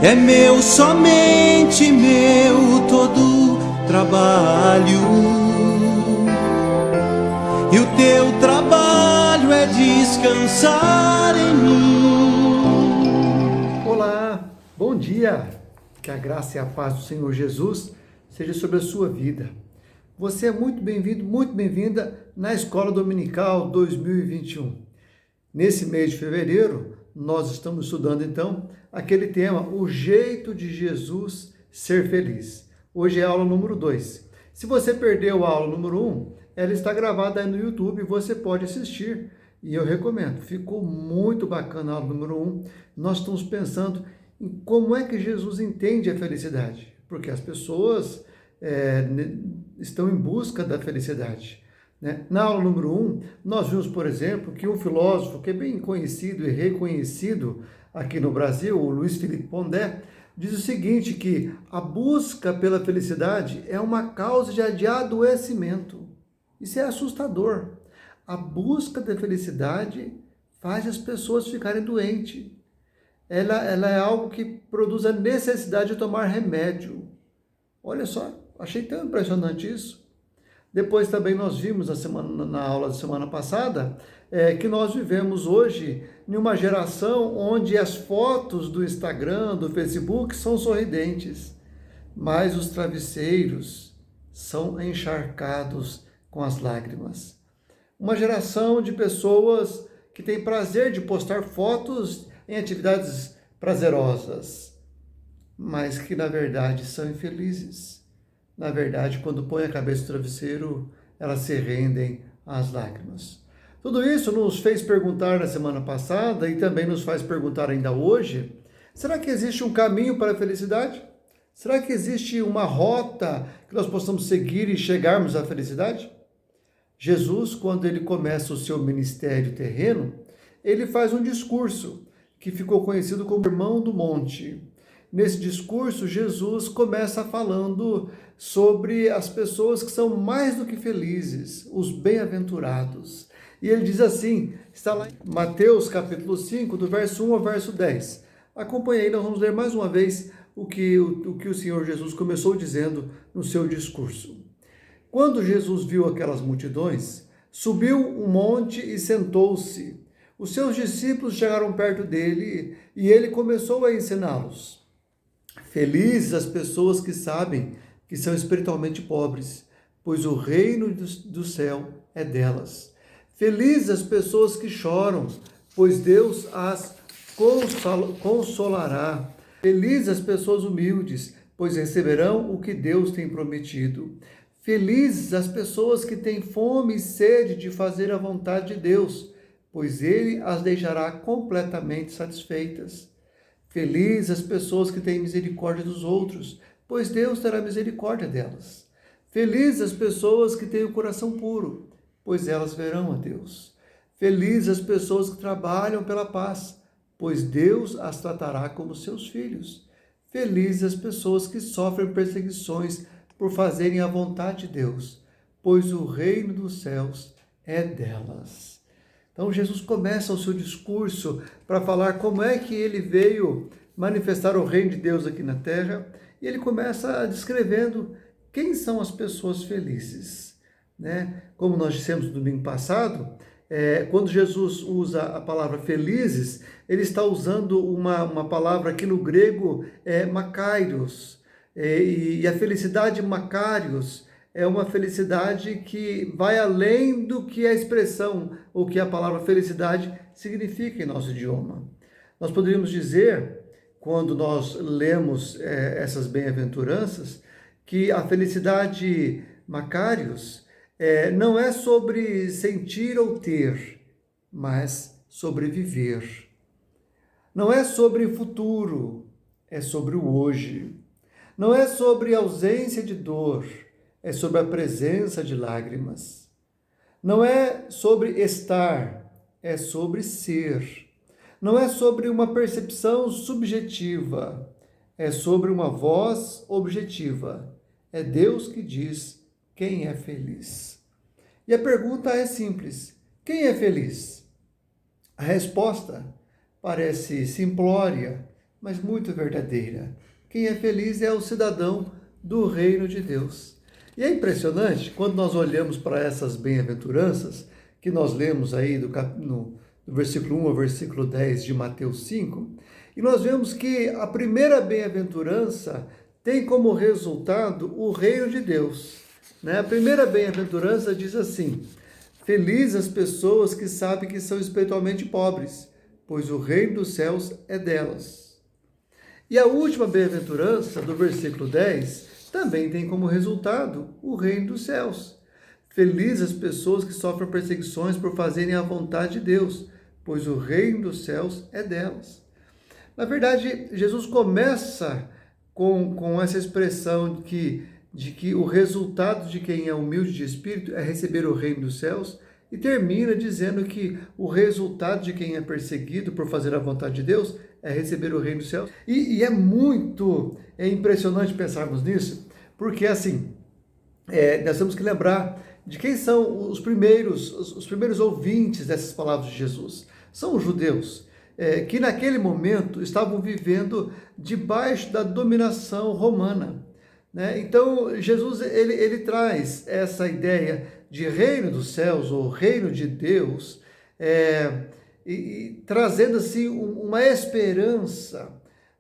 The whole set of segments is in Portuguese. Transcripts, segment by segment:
É meu, somente meu, todo trabalho. E o teu trabalho é descansar em mim. Olá, bom dia. Que a graça e a paz do Senhor Jesus seja sobre a sua vida. Você é muito bem-vindo, muito bem-vinda na Escola Dominical 2021. Nesse mês de fevereiro, nós estamos estudando então aquele tema, o jeito de Jesus ser feliz. Hoje é a aula número 2. Se você perdeu a aula número 1, ela está gravada aí no YouTube e você pode assistir. E eu recomendo, ficou muito bacana a aula número 1. Nós estamos pensando em como é que Jesus entende a felicidade, porque as pessoas estão em busca da felicidade. Na aula número 1, nós vimos, por exemplo, que um filósofo que é bem conhecido e reconhecido aqui no Brasil, o Luiz Felipe Pondé, diz o seguinte, que a busca pela felicidade é uma causa de adoecimento. Isso é assustador. A busca da felicidade faz as pessoas ficarem doentes. Ela é algo que produz a necessidade de tomar remédio. Olha só, achei tão impressionante isso. Depois também nós vimos na aula da semana passada que nós vivemos hoje em uma geração onde as fotos do Instagram, do Facebook são sorridentes, mas os travesseiros são encharcados com as lágrimas. Uma geração de pessoas que tem prazer de postar fotos em atividades prazerosas, mas que na verdade são infelizes. Na verdade, quando põem a cabeça no travesseiro, elas se rendem às lágrimas. Tudo isso nos fez perguntar na semana passada e também nos faz perguntar ainda hoje, será que existe um caminho para a felicidade? Será que existe uma rota que nós possamos seguir e chegarmos à felicidade? Jesus, quando ele começa o seu ministério terreno, ele faz um discurso que ficou conhecido como Sermão do Monte. Nesse discurso, Jesus começa falando sobre as pessoas que são mais do que felizes, os bem-aventurados. E ele diz assim, está lá em Mateus capítulo 5, do verso 1 ao verso 10. Acompanhe aí, nós vamos ler mais uma vez o que o Senhor Jesus começou dizendo no seu discurso. Quando Jesus viu aquelas multidões, subiu um monte e sentou-se. Os seus discípulos chegaram perto dele e ele começou a ensiná-los. Felizes as pessoas que sabem que são espiritualmente pobres, pois o reino do céu é delas. Felizes as pessoas que choram, pois Deus as consolará. Felizes as pessoas humildes, pois receberão o que Deus tem prometido. Felizes as pessoas que têm fome e sede de fazer a vontade de Deus, pois Ele as deixará completamente satisfeitas. Felizes as pessoas que têm misericórdia dos outros, pois Deus terá misericórdia delas. Felizes as pessoas que têm o coração puro, pois elas verão a Deus. Felizes as pessoas que trabalham pela paz, pois Deus as tratará como seus filhos. Felizes as pessoas que sofrem perseguições por fazerem a vontade de Deus, pois o reino dos céus é delas. Então Jesus começa o seu discurso para falar como é que ele veio manifestar o reino de Deus aqui na terra, e ele começa descrevendo quem são as pessoas felizes. Como nós dissemos no domingo passado, quando Jesus usa a palavra felizes, ele está usando uma palavra que no grego é makarios, e a felicidade makarios é uma felicidade que vai além do que a expressão ou que a palavra felicidade significa em nosso idioma. Nós poderíamos dizer, quando nós lemos essas bem-aventuranças, que a felicidade makarios não é sobre sentir ou ter, mas sobre viver. Não é sobre futuro, é sobre o hoje. Não é sobre ausência de dor, é sobre a presença de lágrimas. Não é sobre estar, é sobre ser. Não é sobre uma percepção subjetiva, é sobre uma voz objetiva. É Deus que diz quem é feliz. E a pergunta é simples: quem é feliz? A resposta parece simplória, mas muito verdadeira. Quem é feliz é o cidadão do reino de Deus. E é impressionante quando nós olhamos para essas bem-aventuranças que nós lemos aí do versículo 1 ao versículo 10 de Mateus 5, e nós vemos que a primeira bem-aventurança tem como resultado o reino de Deus. Né? A primeira bem-aventurança diz assim: felizes as pessoas que sabem que são espiritualmente pobres, pois o reino dos céus é delas. E a última bem-aventurança, do versículo 10, também tem como resultado o reino dos céus. Felizes as pessoas que sofrem perseguições por fazerem a vontade de Deus, pois o reino dos céus é delas. Na verdade, Jesus começa com essa expressão de que o resultado de quem é humilde de espírito é receber o reino dos céus, e termina dizendo que o resultado de quem é perseguido por fazer a vontade de Deus é receber o reino dos céus. E é impressionante pensarmos nisso, porque assim, nós temos que lembrar de quem são os primeiros ouvintes dessas palavras de Jesus. São os judeus, que naquele momento estavam vivendo debaixo da dominação romana. Né? Então, Jesus ele traz essa ideia de reino dos céus, ou reino de Deus, e trazendo assim uma esperança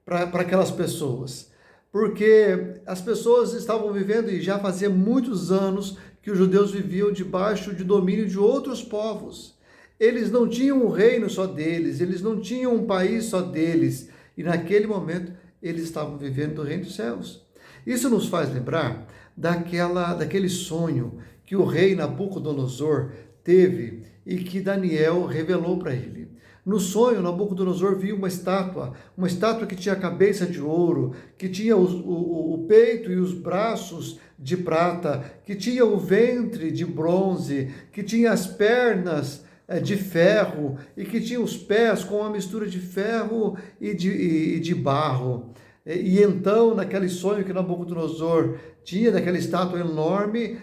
para aquelas pessoas. Porque as pessoas estavam vivendo, e já fazia muitos anos que os judeus viviam debaixo de domínio de outros povos. Eles não tinham um reino só deles, eles não tinham um país só deles, e naquele momento eles estavam vivendo do reino dos céus. Isso nos faz lembrar daquele sonho que o rei Nabucodonosor teve e que Daniel revelou para ele. No sonho, Nabucodonosor viu uma estátua que tinha a cabeça de ouro, que tinha o peito e os braços de prata, que tinha o ventre de bronze, que tinha as pernas de ferro e que tinha os pés com uma mistura de ferro e de barro. E então, naquele sonho que Nabucodonosor tinha, daquela estátua enorme,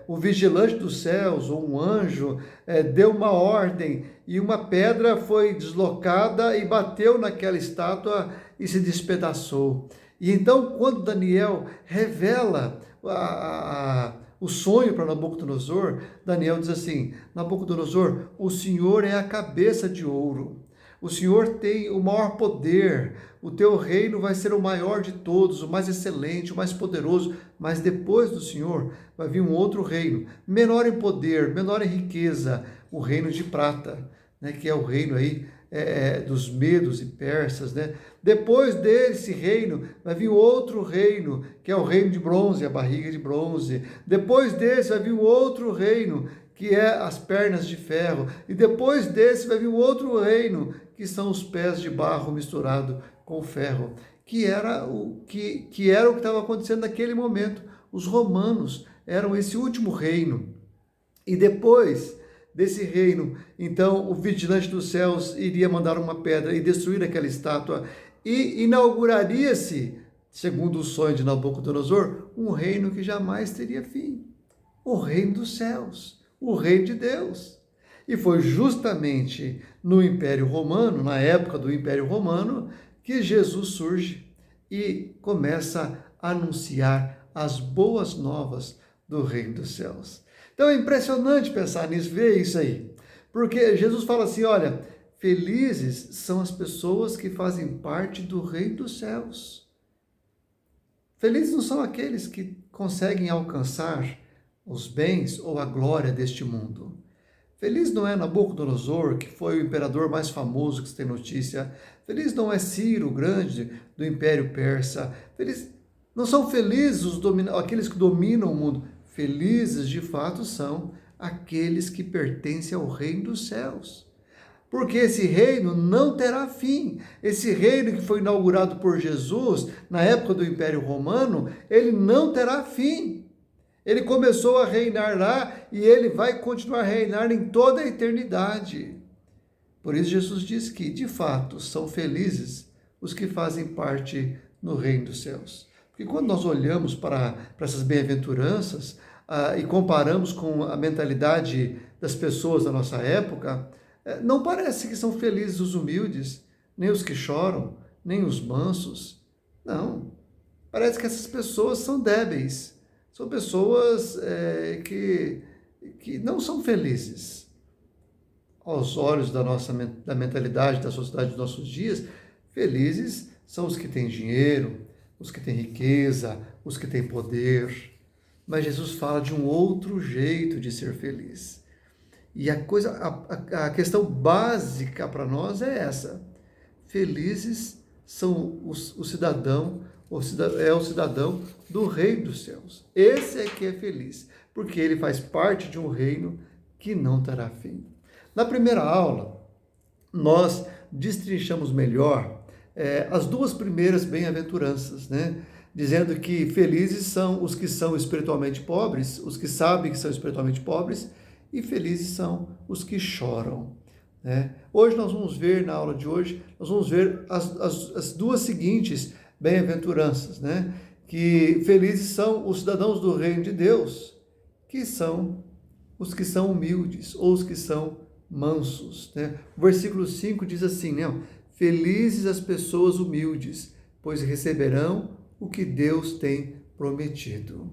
o vigilante dos céus, ou um anjo, deu uma ordem, e uma pedra foi deslocada e bateu naquela estátua e se despedaçou. E então, quando Daniel revela o sonho para Nabucodonosor, Daniel diz assim: Nabucodonosor, o Senhor é a cabeça de ouro. O Senhor tem o maior poder, o teu reino vai ser o maior de todos, o mais excelente, o mais poderoso, mas depois do Senhor vai vir um outro reino, menor em poder, menor em riqueza, o reino de prata, né, que é o reino aí dos medos e persas, né? Depois desse reino vai vir outro reino, que é o reino de bronze, a barriga de bronze. Depois desse vai vir um outro reino, que é as pernas de ferro, e depois desse vai vir um outro reino, que são os pés de barro misturado com ferro, que era o que estava acontecendo naquele momento. Os romanos eram esse último reino, e depois desse reino, então o vigilante dos céus iria mandar uma pedra e destruir aquela estátua, e inauguraria-se, segundo o sonho de Nabucodonosor, um reino que jamais teria fim, o reino dos céus, o reino de Deus. E foi justamente no Império Romano, na época do Império Romano, que Jesus surge e começa a anunciar as boas novas do reino dos céus. Então é impressionante pensar nisso, ver isso aí. Porque Jesus fala assim, olha, felizes são as pessoas que fazem parte do reino dos céus. Felizes não são aqueles que conseguem alcançar os bens ou a glória deste mundo. Feliz não é Nabucodonosor, que foi o imperador mais famoso que se tem notícia. Feliz não é Ciro, o grande, do Império Persa. Não são felizes aqueles que dominam o mundo. Felizes, de fato, são aqueles que pertencem ao reino dos céus. Porque esse reino não terá fim. Esse reino que foi inaugurado por Jesus na época do Império Romano, ele não terá fim. Ele começou a reinar lá e ele vai continuar a reinar em toda a eternidade. Por isso Jesus diz que, de fato, são felizes os que fazem parte no reino dos céus. Porque quando nós olhamos para essas bem-aventuranças e comparamos com a mentalidade das pessoas da nossa época, não parece que são felizes os humildes, nem os que choram, nem os mansos. Não, parece que essas pessoas são débeis, são pessoas que não são felizes. Aos olhos da mentalidade da sociedade dos nossos dias, felizes são os que têm dinheiro, os que têm riqueza, os que têm poder. Mas Jesus fala de um outro jeito de ser feliz. E a questão básica para nós é essa: felizes são o cidadão do reino dos céus. Esse é que é feliz, porque ele faz parte de um reino que não terá fim. Na primeira aula, nós destrinchamos melhor as duas primeiras bem-aventuranças, né? Dizendo que felizes são os que são espiritualmente pobres, os que sabem que são espiritualmente pobres, e felizes são os que choram, né? Hoje nós vamos ver, na aula de hoje, nós vamos ver as duas seguintes bem-aventuranças, né? Que felizes são os cidadãos do reino de Deus, que são os que são humildes, ou os que são mansos, né? O versículo 5 diz assim, né? Felizes as pessoas humildes, pois receberão o que Deus tem prometido.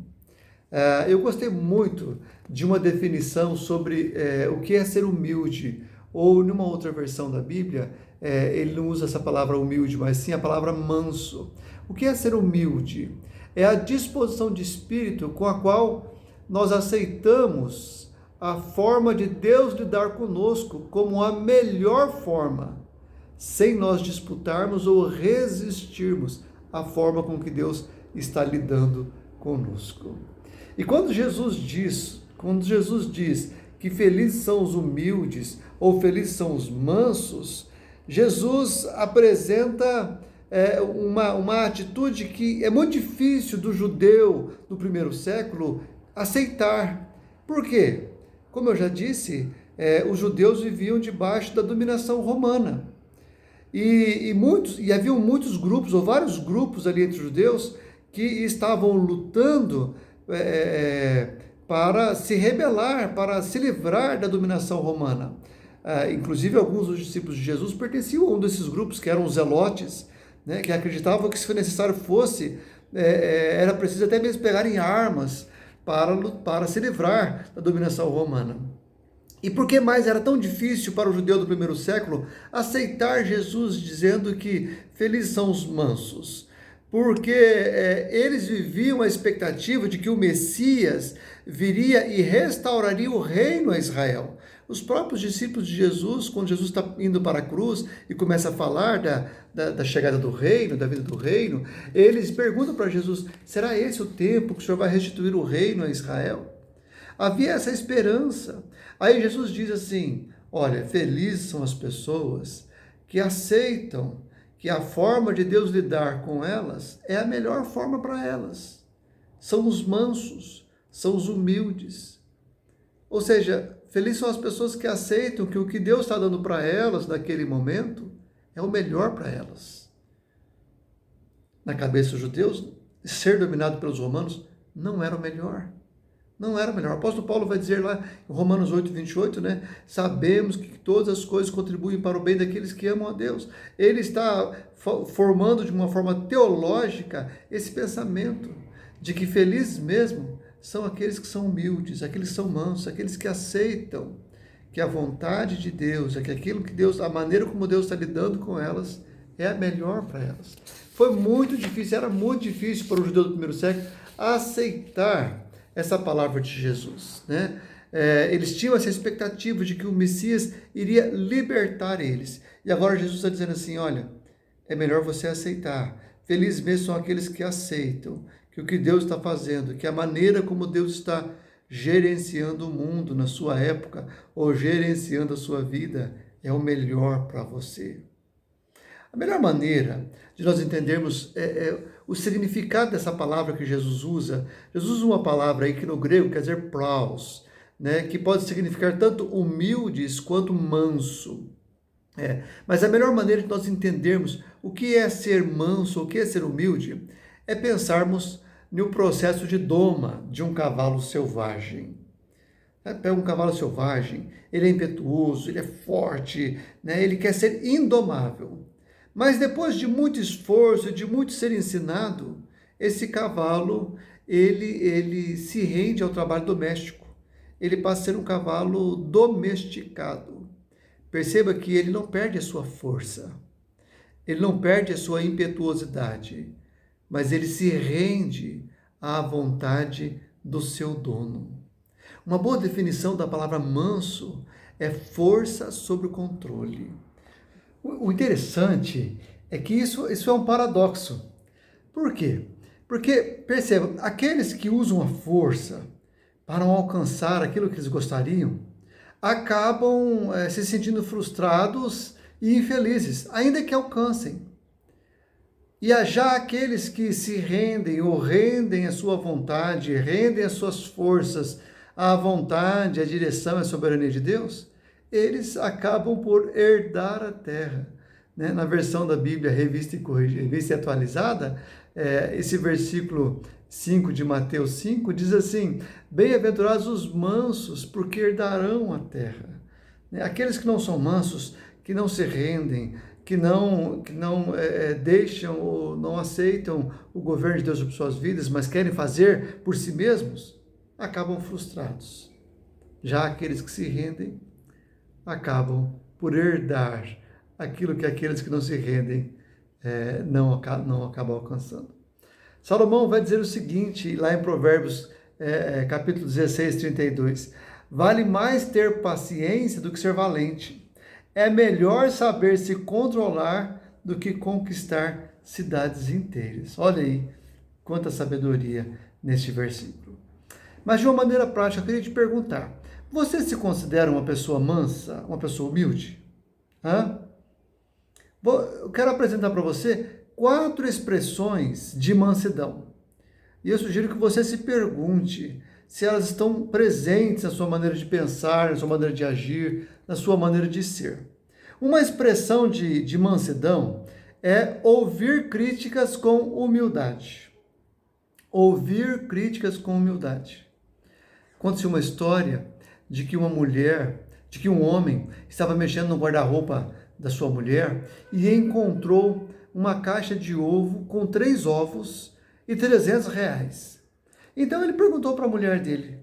Eu gostei muito de uma definição sobre o que é ser humilde, ou numa outra versão da Bíblia, ele não usa essa palavra humilde, mas sim a palavra manso. O que é ser humilde? É a disposição de espírito com a qual nós aceitamos a forma de Deus lidar conosco como a melhor forma, sem nós disputarmos ou resistirmos à forma com que Deus está lidando conosco. E quando Jesus diz que felizes são os humildes ou felizes são os mansos, Jesus apresenta uma atitude que é muito difícil do judeu do primeiro século aceitar. Por quê? Como eu já disse, os judeus viviam debaixo da dominação romana. E haviam muitos grupos, ou vários grupos ali entre os judeus, que estavam lutando para se rebelar, para se livrar da dominação romana. Inclusive, alguns dos discípulos de Jesus pertenciam a um desses grupos, que eram os zelotes, né, que acreditavam que, se necessário fosse, era preciso até mesmo pegarem armas para se livrar da dominação romana. E por que mais era tão difícil para o judeu do primeiro século aceitar Jesus dizendo que felizes são os mansos? Porque eles viviam a expectativa de que o Messias viria e restauraria o reino a Israel. Os próprios discípulos de Jesus, quando Jesus está indo para a cruz e começa a falar da chegada do reino, da vida do reino, eles perguntam para Jesus: será esse o tempo que o Senhor vai restituir o reino a Israel? Havia essa esperança. Aí Jesus diz assim: olha, felizes são as pessoas que aceitam que a forma de Deus lidar com elas é a melhor forma para elas. São os mansos, são os humildes. Ou seja, felizes são as pessoas que aceitam que o que Deus está dando para elas naquele momento é o melhor para elas. Na cabeça dos judeus, ser dominado pelos romanos não era o melhor. Não era o melhor. O apóstolo Paulo vai dizer lá em Romanos 8, 28, né? Sabemos que todas as coisas contribuem para o bem daqueles que amam a Deus. Ele está formando de uma forma teológica esse pensamento de que felizes mesmo são aqueles que são humildes, aqueles que são mansos, aqueles que aceitam que a vontade de Deus, que aquilo que Deus, a maneira como Deus está lidando com elas, é a melhor para elas. Foi muito difícil, era muito difícil para o judeu do primeiro século aceitar essa palavra de Jesus, né? Eles tinham essa expectativa de que o Messias iria libertar eles. E agora Jesus está dizendo assim: olha, é melhor você aceitar. Felizes mesmo são aqueles que aceitam que o que Deus está fazendo, que a maneira como Deus está gerenciando o mundo na sua época, ou gerenciando a sua vida, é o melhor para você. A melhor maneira de nós entendermos o significado dessa palavra que Jesus usa uma palavra aí que no grego quer dizer praus, né, que pode significar tanto humildes quanto manso. Mas a melhor maneira de nós entendermos o que é ser manso, o que é ser humilde, é pensarmos no processo de doma de um cavalo selvagem. Pega um cavalo selvagem, ele é impetuoso, ele é forte, né, ele quer ser indomável. Mas depois de muito esforço, de muito ser ensinado, esse cavalo, ele se rende ao trabalho doméstico. Ele passa a ser um cavalo domesticado. Perceba que ele não perde a sua força, ele não perde a sua impetuosidade, mas ele se rende à vontade do seu dono. Uma boa definição da palavra manso é força sob o controle. O interessante é que isso é um paradoxo. Por quê? Porque, perceba, aqueles que usam a força para alcançar aquilo que eles gostariam, acabam se sentindo frustrados e infelizes, ainda que alcancem. E já aqueles que se rendem ou rendem a sua vontade, rendem as suas forças à vontade, à direção e à soberania de Deus, eles acabam por herdar a terra. Né? Na versão da Bíblia revista e corrigida, revista e atualizada, esse versículo 5 de Mateus 5 diz assim: bem-aventurados os mansos, porque herdarão a terra. Aqueles que não são mansos, que não se rendem, que não deixam ou não aceitam o governo de Deus sobre suas vidas, mas querem fazer por si mesmos, acabam frustrados. Já aqueles que se rendem, acabam por herdar aquilo que aqueles que não se rendem não acabam alcançando. Salomão vai dizer o seguinte, lá em Provérbios, capítulo 16, 32, vale mais ter paciência do que ser valente. É melhor saber se controlar do que conquistar cidades inteiras. Olha aí, quanta sabedoria neste versículo. Mas de uma maneira prática, eu queria te perguntar, você se considera uma pessoa mansa, uma pessoa humilde? Eu quero apresentar para você 4 expressões de mansidão. E eu sugiro que você se pergunte se elas estão presentes na sua maneira de pensar, na sua maneira de agir, na sua maneira de ser. Uma expressão de mansidão é ouvir críticas com humildade. Ouvir críticas com humildade. Conta-se uma história de que um homem estava mexendo no guarda-roupa da sua mulher e encontrou uma caixa de ovo com 3 ovos e R$300. Então ele perguntou para a mulher dele: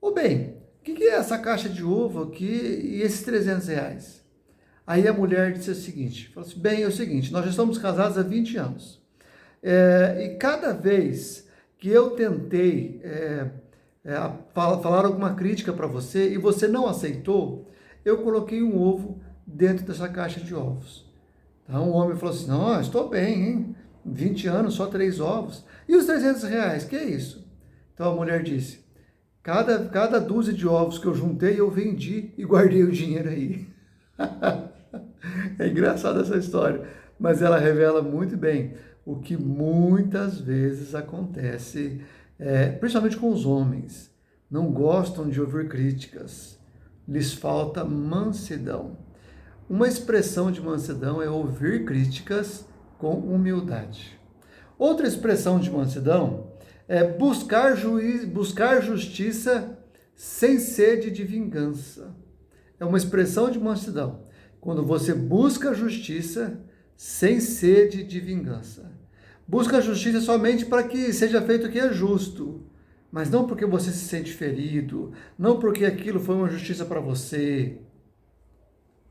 ô bem, o que é essa caixa de ovo aqui e esses R$300? Aí a mulher disse o seguinte, falou assim: bem, é o seguinte, nós já estamos casados há 20 anos. E cada vez que eu tentei falar alguma crítica para você e você não aceitou, eu coloquei um ovo dentro dessa caixa de ovos. Então o homem falou assim: não, estou bem, hein? 20 anos, só 3 ovos. E os R$300, que é isso? Então a mulher disse: cada dúzia de ovos que eu juntei, eu vendi e guardei o dinheiro aí. É engraçada essa história, mas ela revela muito bem o que muitas vezes acontece, principalmente com os homens. Não gostam de ouvir críticas, lhes falta mansidão. Uma expressão de mansidão é ouvir críticas com humildade. Outra expressão de mansidão é buscar justiça sem sede de vingança. É uma expressão de mansidão. Quando você busca justiça sem sede de vingança. Busca a justiça somente para que seja feito o que é justo, mas não porque você se sente ferido, não porque aquilo foi uma justiça para você.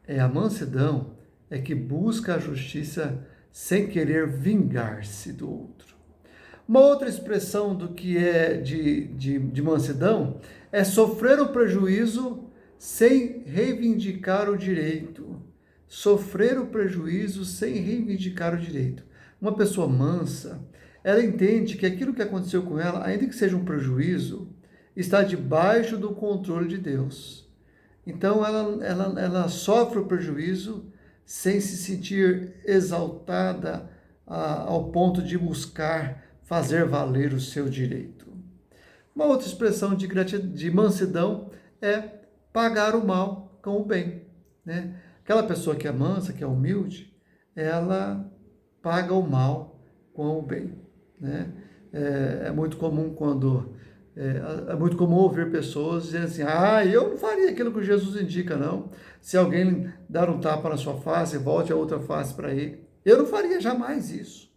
A mansidão é que busca a justiça sem querer vingar-se do outro. Uma outra expressão do que é de mansidão é sofrer o prejuízo sem reivindicar o direito. Sofrer o prejuízo sem reivindicar o direito. Uma pessoa mansa, ela entende que aquilo que aconteceu com ela, ainda que seja um prejuízo, está debaixo do controle de Deus. Então ela sofre o prejuízo sem se sentir exaltada ao ponto de buscar fazer valer o seu direito. Uma outra expressão de mansidão é pagar o mal com o bem. Né? Aquela pessoa que é mansa, que é humilde, ela paga o mal com o bem. Né? É muito comum ouvir pessoas dizendo assim: eu não faria aquilo que Jesus indica, não. Se alguém dar um tapa na sua face, volte a outra face para ele. Eu não faria jamais isso.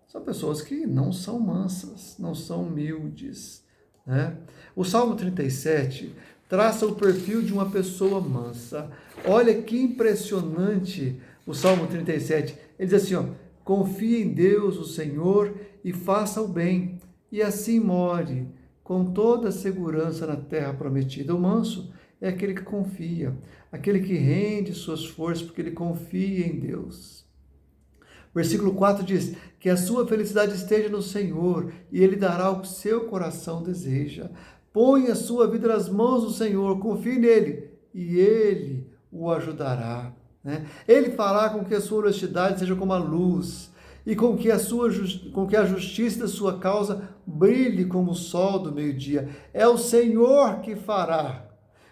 São pessoas que não são mansas, não são humildes, né? O Salmo 37 traça o perfil de uma pessoa mansa. Olha que impressionante o Salmo 37. Ele diz assim, ó, confie em Deus, o Senhor, e faça o bem, e assim more com toda a segurança na terra prometida. O manso é aquele que confia, aquele que rende suas forças porque ele confia em Deus. Versículo 4 diz que a sua felicidade esteja no Senhor e Ele dará o que seu coração deseja. Põe a sua vida nas mãos do Senhor, confie nele e Ele o ajudará. Né? Ele fará com que a sua honestidade seja como a luz e com que a justiça da sua causa brilhe como o sol do meio-dia. É o Senhor que fará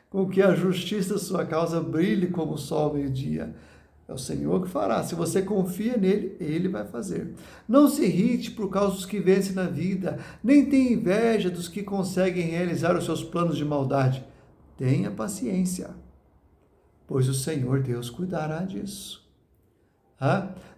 com que a justiça da sua causa brilhe como o sol do meio-dia. É o Senhor que fará. Se você confia nele, ele vai fazer. Não se irrite por causa dos que vencem na vida, nem tenha inveja dos que conseguem realizar os seus planos de maldade. Tenha paciência, pois o Senhor Deus cuidará disso.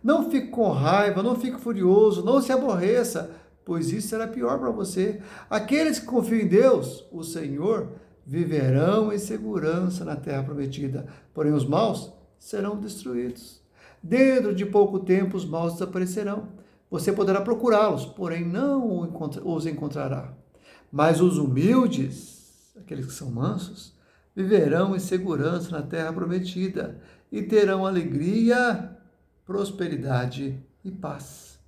Não fique com raiva, não fique furioso, não se aborreça, pois isso será pior para você. Aqueles que confiam em Deus, o Senhor, viverão em segurança na terra prometida. Porém, os maus serão destruídos. Dentro de pouco tempo, os maus desaparecerão. Você poderá procurá-los, porém não os encontrará. Mas os humildes, aqueles que são mansos, viverão em segurança na terra prometida e terão alegria, prosperidade e paz.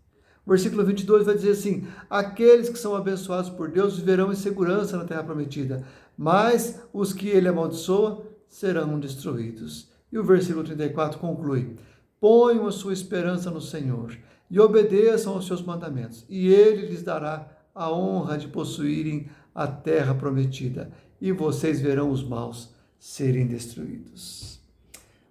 O versículo 22 vai dizer assim: aqueles que são abençoados por Deus viverão em segurança na terra prometida, mas os que ele amaldiçoa serão destruídos. E o versículo 34 conclui: ponham a sua esperança no Senhor e obedeçam aos seus mandamentos, e ele lhes dará a honra de possuírem a terra prometida, e vocês verão os maus serem destruídos.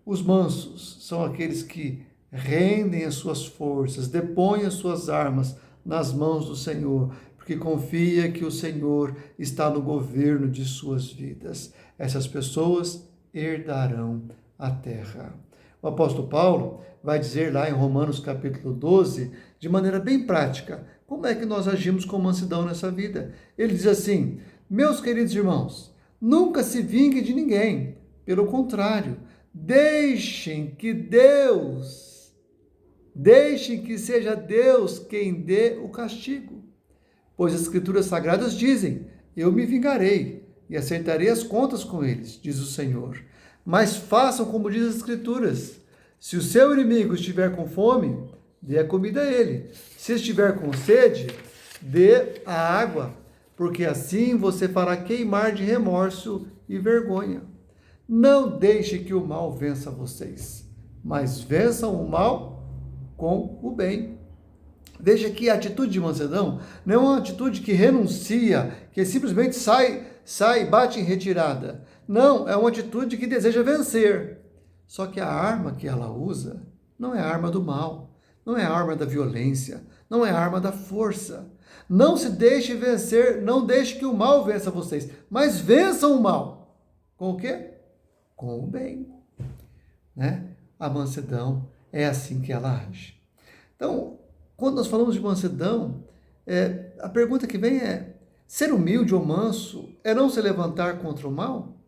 Os mansos são aqueles que rendem as suas forças, depõem as suas armas nas mãos do Senhor, porque confia que o Senhor está no governo de suas vidas. Essas pessoas herdarão a terra. O apóstolo Paulo vai dizer lá em Romanos capítulo 12, de maneira bem prática, como é que nós agimos com mansidão nessa vida. Ele diz assim: meus queridos irmãos, nunca se vingue de ninguém, pelo contrário, deixem que seja Deus quem dê o castigo. Pois as Escrituras Sagradas dizem: eu me vingarei e acertarei as contas com eles, diz o Senhor. Mas façam como diz as Escrituras: se o seu inimigo estiver com fome, dê a comida a ele. Se estiver com sede, dê a água, porque assim você fará queimar de remorso e vergonha. Não deixe que o mal vença vocês, mas vençam o mal com o bem. Veja que a atitude de mansidão não é uma atitude que renuncia, que simplesmente sai, bate em retirada. Não, é uma atitude que deseja vencer. Só que a arma que ela usa não é a arma do mal, não é a arma da violência, não é a arma da força. Não se deixe vencer, não deixe que o mal vença vocês, mas vençam o mal. Com o quê? Com o bem. Né? A mansidão é assim que ela age. Então, quando nós falamos de mansidão, a pergunta que vem é: ser humilde ou manso é não se levantar contra o mal?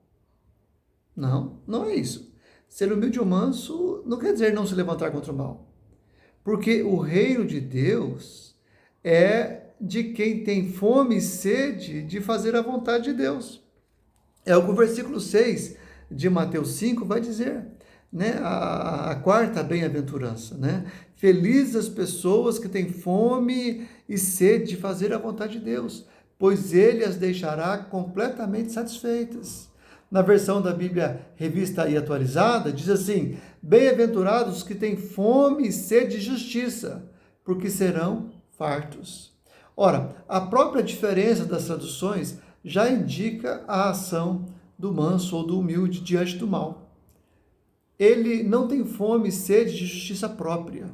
Não, não é isso. Ser humilde ou manso não quer dizer não se levantar contra o mal. Porque o reino de Deus é de quem tem fome e sede de fazer a vontade de Deus. É o que o versículo 6 de Mateus 5 vai dizer, né? A quarta bem-aventurança, né? Felizes as pessoas que têm fome e sede de fazer a vontade de Deus, pois ele as deixará completamente satisfeitas. Na versão da Bíblia Revista e Atualizada, diz assim: bem-aventurados os que têm fome e sede de justiça, porque serão fartos. Ora, a própria diferença das traduções já indica a ação do manso ou do humilde diante do mal. Ele não tem fome e sede de justiça própria,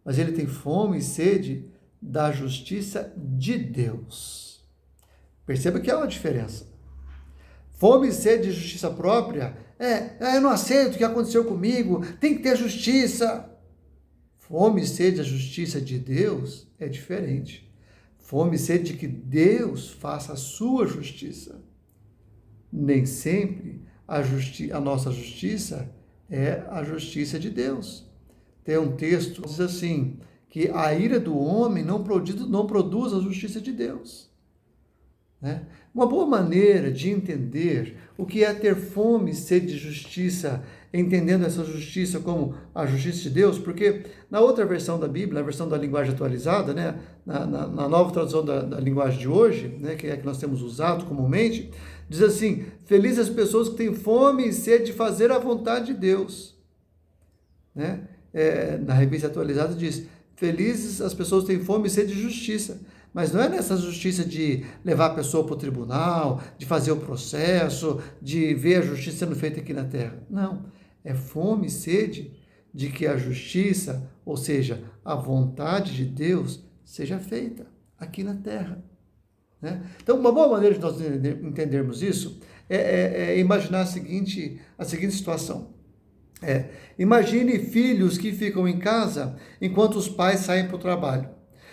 mas ele tem fome e sede da justiça de Deus. Perceba que há uma diferença. Fome e sede de justiça própria eu não aceito o que aconteceu comigo, tem que ter justiça. Fome e sede da justiça de Deus é diferente. Fome e sede de que Deus faça a sua justiça. Nem sempre a nossa justiça é a justiça de Deus. Tem um texto que diz assim, que a ira do homem não produz a justiça de Deus. Né? Uma boa maneira de entender o que é ter fome e sede de justiça, entendendo essa justiça como a justiça de Deus, porque na outra versão da Bíblia, na versão da linguagem atualizada, né, na nova tradução da linguagem de hoje, né, que é a que nós temos usado comumente, diz assim, felizes as pessoas que têm fome e sede de fazer a vontade de Deus. Né? Na revista atualizada diz, felizes as pessoas que têm fome e sede de justiça. Mas não é nessa justiça de levar a pessoa para o tribunal, de fazer o processo, de ver a justiça sendo feita aqui na terra. Não. É fome e sede de que a justiça, ou seja, a vontade de Deus, seja feita aqui na terra. Né? Então, uma boa maneira de nós entendermos isso é imaginar a seguinte situação. Imagine filhos que ficam em casa enquanto os pais saem para o trabalho.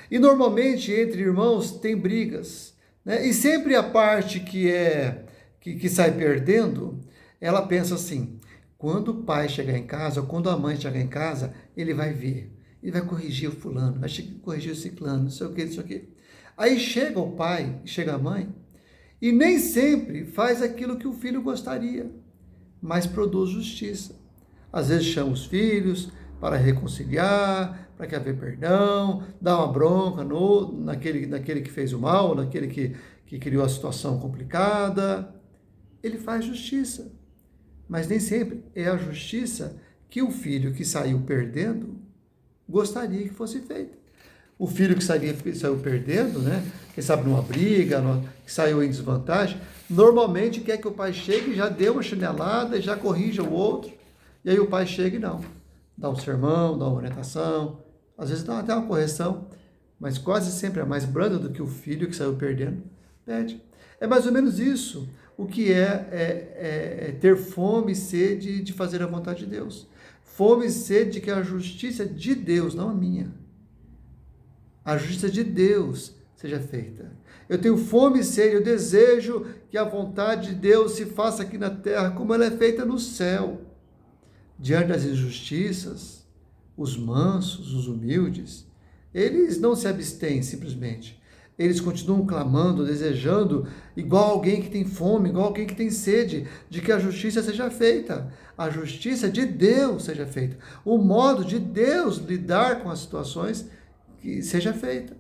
E normalmente entre irmãos tem brigas, né? E sempre a parte que sai perdendo, ela pensa assim, quando o pai chegar em casa, ou quando a mãe chegar em casa, ele vai ver, ele vai corrigir o fulano, vai corrigir o ciclano, não sei o que, não sei o que. Aí chega o pai, chega a mãe, e nem sempre faz aquilo que o filho gostaria, mas produz justiça. Às vezes chama os filhos para reconciliar, para que haver perdão, dá uma bronca naquele que fez o mal, naquele que criou a situação complicada. Ele faz justiça, mas nem sempre é a justiça que o filho que saiu perdendo gostaria que fosse feita. O filho que saiu perdendo, né, quem sabe numa briga, que saiu em desvantagem, normalmente quer que o pai chegue e já dê uma chinelada e já corrija o outro. E aí o pai chega e não, dá um sermão, dá uma orientação, às vezes dá até uma correção, mas quase sempre é mais branda do que o filho que saiu perdendo pede. É mais ou menos isso, o que é ter fome e sede de fazer a vontade de Deus. Fome e sede de que a justiça de Deus, não a minha, a justiça de Deus seja feita. Eu tenho fome e sede, eu desejo que a vontade de Deus se faça aqui na terra como ela é feita no céu. Diante das injustiças, os mansos, os humildes, eles não se abstêm simplesmente. Eles continuam clamando, desejando, igual alguém que tem fome, igual alguém que tem sede, de que a justiça seja feita. A justiça de Deus seja feita. O modo de Deus lidar com as situações que seja feita.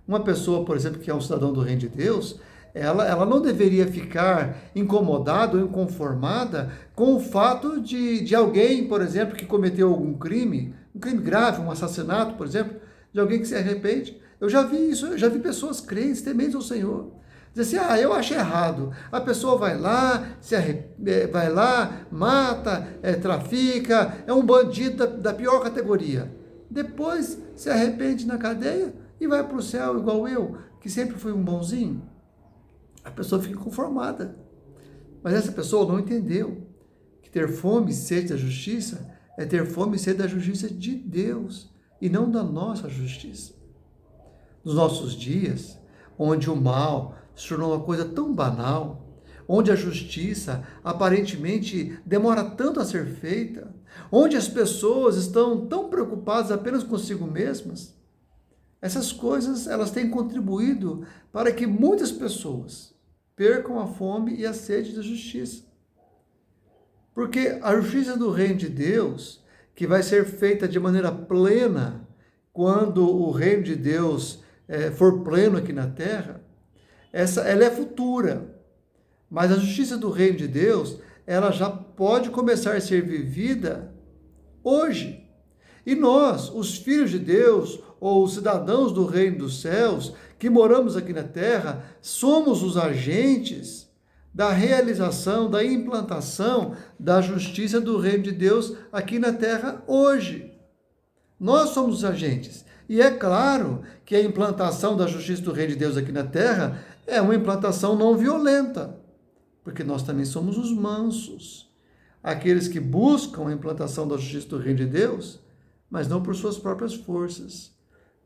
Uma pessoa, por exemplo, que é um cidadão do reino de Deus, ela não deveria ficar incomodada ou inconformada com o fato de alguém, por exemplo, que cometeu algum crime, um crime grave, um assassinato, por exemplo, de alguém que se arrepende. Eu já vi isso, eu já vi pessoas crentes, tementes ao Senhor, dizer assim, eu acho errado. A pessoa vai lá, vai lá, mata, trafica, é um bandido da pior categoria. Depois se arrepende na cadeia e vai para o céu igual eu, que sempre fui um bonzinho. A pessoa fica conformada. Mas essa pessoa não entendeu que ter fome e sede da justiça é ter fome e sede da justiça de Deus e não da nossa justiça. Nos nossos dias, onde o mal se tornou uma coisa tão banal, onde a justiça aparentemente demora tanto a ser feita, onde as pessoas estão tão preocupadas apenas consigo mesmas, essas coisas elas têm contribuído para que muitas pessoas percam a fome e a sede da justiça. Porque a justiça do reino de Deus, que vai ser feita de maneira plena, quando o reino de Deus for pleno aqui na terra, ela é futura. Mas a justiça do reino de Deus, ela já pode começar a ser vivida hoje. E nós, os filhos de Deus, ou os cidadãos do reino dos céus, que moramos aqui na terra, somos os agentes da realização, da implantação da justiça do reino de Deus aqui na terra hoje. Nós somos os agentes. E é claro que a implantação da justiça do reino de Deus aqui na terra é uma implantação não violenta, porque nós também somos os mansos. Aqueles que buscam a implantação da justiça do reino de Deus, mas não por suas próprias forças,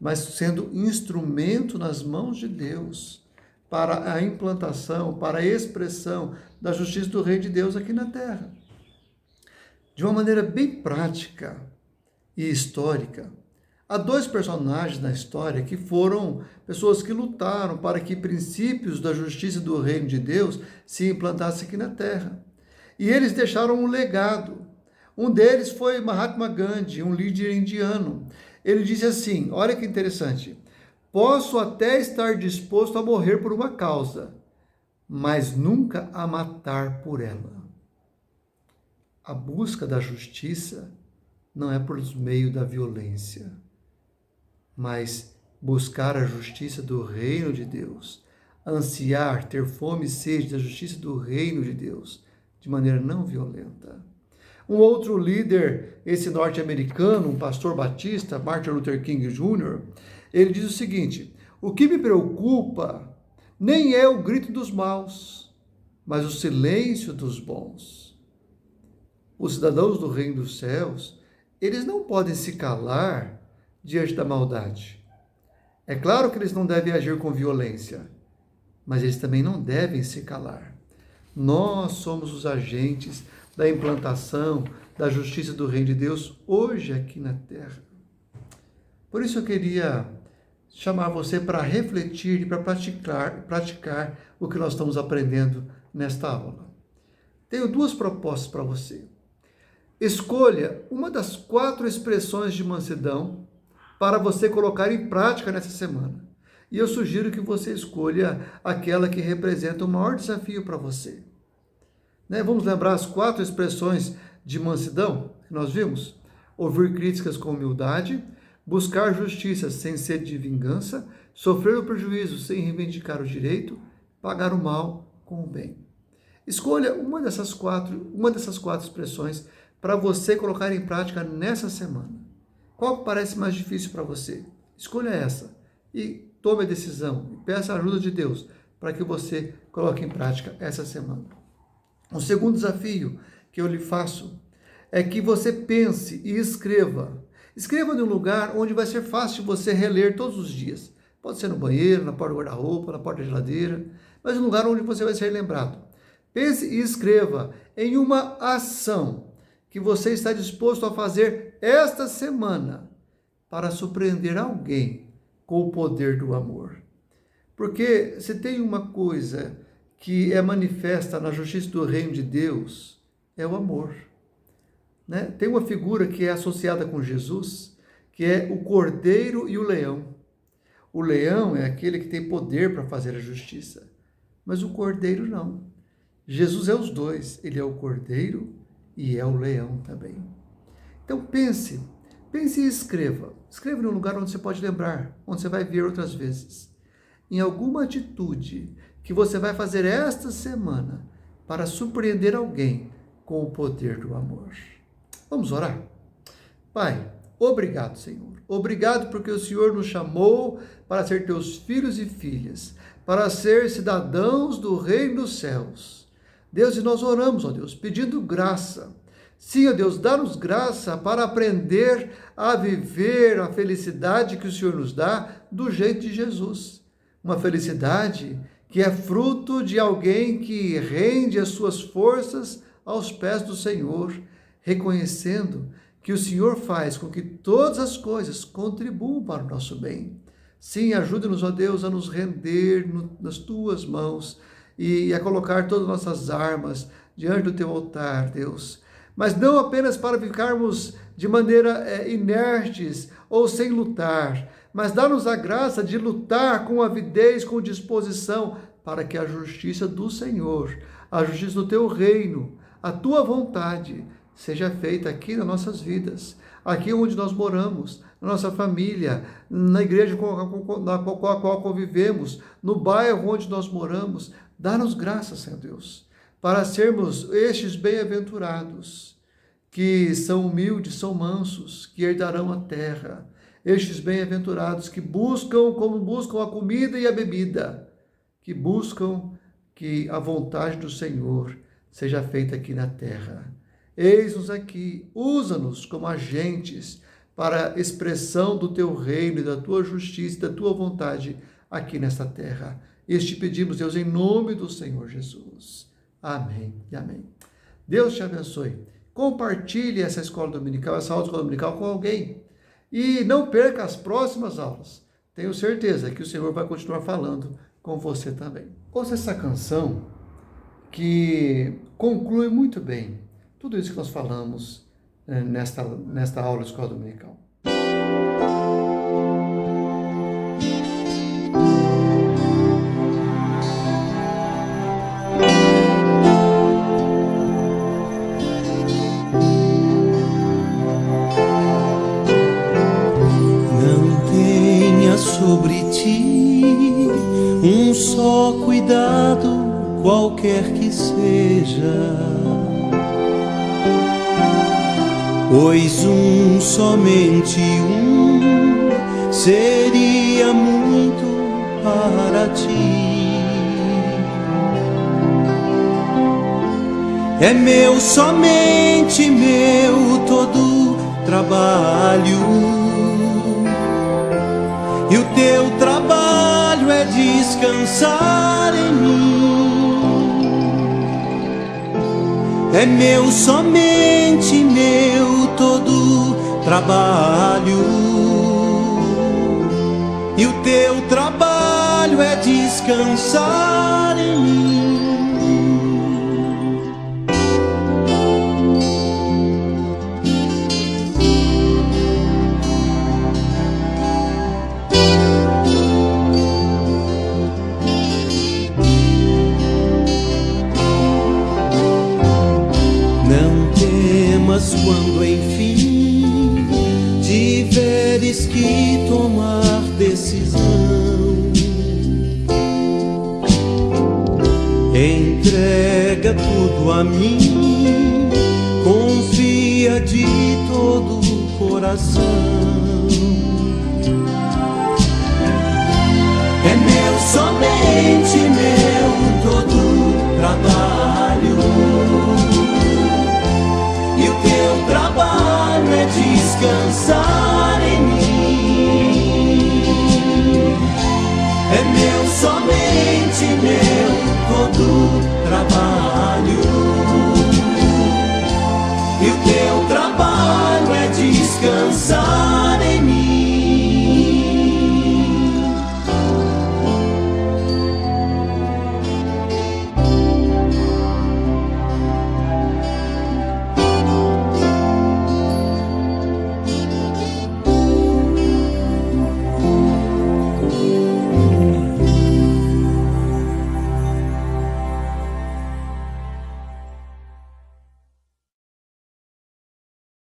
mas sendo instrumento nas mãos de Deus para a implantação, para a expressão da justiça do Reino de Deus aqui na terra. De uma maneira bem prática e histórica, há dois personagens na história que foram pessoas que lutaram para que princípios da justiça do Reino de Deus se implantassem aqui na terra. E eles deixaram um legado. Um deles foi Mahatma Gandhi, um líder indiano. Ele disse assim, olha que interessante: posso até estar disposto a morrer por uma causa, mas nunca a matar por ela. A busca da justiça não é por meio da violência, mas buscar a justiça do reino de Deus, ansiar, ter fome e sede da justiça do reino de Deus, de maneira não violenta. Um outro líder, esse norte-americano, um pastor batista, Martin Luther King Jr., ele diz o seguinte: o que me preocupa nem é o grito dos maus, mas o silêncio dos bons. Os cidadãos do reino dos céus, eles não podem se calar diante da maldade. É claro que eles não devem agir com violência, mas eles também não devem se calar. Nós somos os agentes da implantação da justiça do reino de Deus hoje aqui na terra. Por isso eu queria chamar você para refletir e para praticar o que nós estamos aprendendo nesta aula. Tenho duas propostas para você. Escolha uma das 4 expressões de mansidão para você colocar em prática nessa semana. E eu sugiro que você escolha aquela que representa o maior desafio para você. Vamos lembrar as 4 expressões de mansidão que nós vimos? Ouvir críticas com humildade, buscar justiça sem sede de vingança, sofrer o prejuízo sem reivindicar o direito, pagar o mal com o bem. Escolha uma dessas quatro expressões para você colocar em prática nessa semana. Qual parece mais difícil para você? Escolha essa e tome a decisão e peça a ajuda de Deus para que você coloque em prática essa semana. O segundo desafio que eu lhe faço é que você pense e escreva. Escreva em um lugar onde vai ser fácil você reler todos os dias. Pode ser no banheiro, na porta do guarda-roupa, na porta da geladeira, mas um lugar onde você vai ser lembrado. Pense e escreva em uma ação que você está disposto a fazer esta semana para surpreender alguém com o poder do amor. Porque se tem uma coisa que é manifesta na justiça do reino de Deus, é o amor. Tem uma figura que é associada com Jesus, que é o cordeiro e o leão. O leão é aquele que tem poder para fazer a justiça, mas o cordeiro não. Jesus é os dois, ele é o cordeiro e é o leão também. Então pense e escreva. Escreva num lugar onde você pode lembrar, onde você vai ver outras vezes. Em alguma atitude que você vai fazer esta semana para surpreender alguém com o poder do amor. Vamos orar? Pai, obrigado, Senhor. Obrigado porque o Senhor nos chamou para ser teus filhos e filhas, para ser cidadãos do reino dos céus. Deus, e nós oramos, ó Deus, pedindo graça. Sim, ó Deus, dá-nos graça para aprender a viver a felicidade que o Senhor nos dá do jeito de Jesus. Uma felicidade que é fruto de alguém que rende as suas forças aos pés do Senhor, reconhecendo que o Senhor faz com que todas as coisas contribuam para o nosso bem. Sim, ajude-nos, ó Deus, a nos render nas tuas mãos e a colocar todas as nossas armas diante do teu altar, Deus. Mas não apenas para ficarmos de maneira inertes ou sem lutar, mas dá-nos a graça de lutar com avidez, com disposição, para que a justiça do Senhor, a justiça do teu reino, a tua vontade, seja feita aqui nas nossas vidas, aqui onde nós moramos, na nossa família, na igreja com a qual convivemos, no bairro onde nós moramos. Dá-nos graça, Senhor Deus, para sermos estes bem-aventurados, que são humildes, são mansos, que herdarão a terra. Estes bem-aventurados que buscam, como buscam a comida e a bebida, que buscam que a vontade do Senhor seja feita aqui na terra. Eis-nos aqui, usa-nos como agentes para a expressão do teu reino, da tua justiça, da tua vontade aqui nesta terra. Este pedimos, Deus, em nome do Senhor Jesus. Amém e amém. Deus te abençoe. Compartilhe essa escola dominical, essa aula de escola dominical com alguém. E não perca as próximas aulas. Tenho certeza que o Senhor vai continuar falando com você também. Ouça essa canção que conclui muito bem tudo isso que nós falamos nesta aula de escola dominical. Sobre ti um só cuidado, qualquer que seja, pois somente seria muito para ti. É meu, somente meu, todo trabalho. E o teu trabalho é descansar em mim. É meu, somente meu, todo trabalho. E o teu trabalho é descansar em mim. Quando enfim tiveres que tomar decisão, entrega tudo a mim, confia de todo o coração.